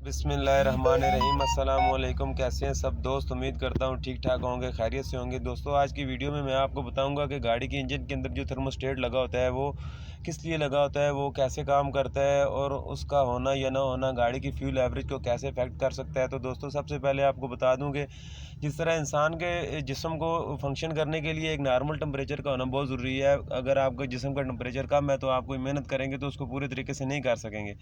बिस्मिल्लाहिर्रहमानिर्रहीम। अस्सलाम वालेकुम। कैसे हैं सब दोस्त? उम्मीद करता हूँ ठीक ठाक होंगे, खैरियत से होंगे। दोस्तों, आज की वीडियो में मैं आपको बताऊंगा कि गाड़ी के इंजन के अंदर जो थर्मोस्टेट लगा होता है वो किस लिए लगा होता है, वो कैसे काम करता है और उसका होना या ना होना गाड़ी की फ्यूल एवरेज को कैसे इफेक्ट कर सकता है। तो दोस्तों, सबसे पहले आपको बता दूँ कि जिस तरह इंसान के जिस्म को फंक्शन करने के लिए एक नॉर्मल टेम्परेचर का होना बहुत ज़रूरी है। अगर आपके जिस्म का टेम्परेचर कम है तो आप कोई मेहनत करेंगे तो उसको पूरे तरीके से नहीं कर सकेंगे।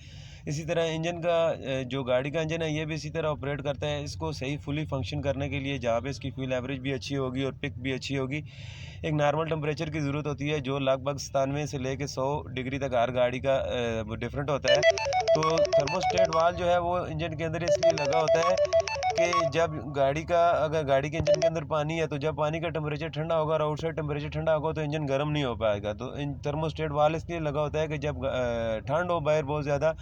इसी तरह इंजन का जो गाड़ी का इंजन है ये भी इसी तरह ऑपरेट करता है। इसको सही फुली फंक्शन करने के लिए जहाँ पे इसकी फ्यूल एवरेज भी अच्छी होगी और पिक भी अच्छी होगी, एक नॉर्मल टेम्परेचर की ज़रूरत होती है जो लगभग 97 से लेकर 100 डिग्री तक हर गाड़ी का डिफरेंट होता है। तो थर्मोस्टेट वाल्व जो है वो इंजन के अंदर इसलिए लगा होता है कि जब अगर गाड़ी के इंजन के अंदर पानी है तो जब पानी का टेम्परेचर ठंडा होगा और आउटसाइड टेम्परेचर ठंडा होगा तो इंजन गर्म नहीं हो पाएगा। तो इन थर्मोस्टेट वाल्व इसलिए लगा होता है कि जब ठंड हो बाहर बहुत ज़्यादा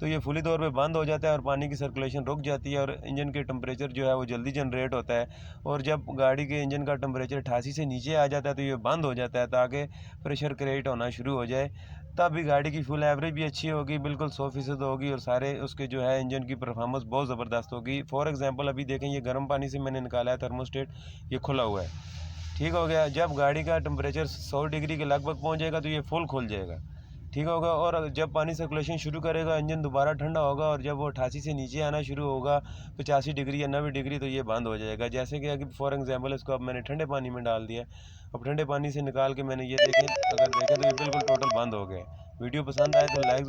तो ये फुली तौर पे बंद हो जाता है और पानी की सर्कुलेशन रुक जाती है और इंजन के टेम्परेचर जो है वो जल्दी जनरेट होता है। और जब गाड़ी के इंजन का टेम्परेचर 88 से नीचे आ जाता है तो ये बंद हो जाता है ताकि प्रेशर क्रिएट होना शुरू हो जाए। तब भी गाड़ी की फुल एवरेज भी अच्छी होगी, बिल्कुल 100% होगी और सारे उसके जो है इंजन की परफॉर्मेंस बहुत ज़बरदस्त होगी। फॉर एग्जांपल अभी देखें, ये गर्म पानी से मैंने निकाला है थर्मोस्टेट, ये खुला हुआ है, ठीक हो गया। जब गाड़ी का टेम्परेचर 100 डिग्री के लगभग पहुंच जाएगा तो ये फुल खुल जाएगा, ठीक होगा। और जब पानी सर्कुलेशन शुरू करेगा इंजन दोबारा ठंडा होगा और जब वो 88 से नीचे आना शुरू होगा 85 डिग्री या 90 डिग्री तो ये बंद हो जाएगा। जैसे कि अगर फॉर एग्जांपल इसको अब मैंने ठंडे पानी में डाल दिया, अब ठंडे पानी से निकाल के मैंने ये देखें, अगर देखें तो ये बिल्कुल टोटल बंद हो गया। वीडियो पसंद आए तो लाइक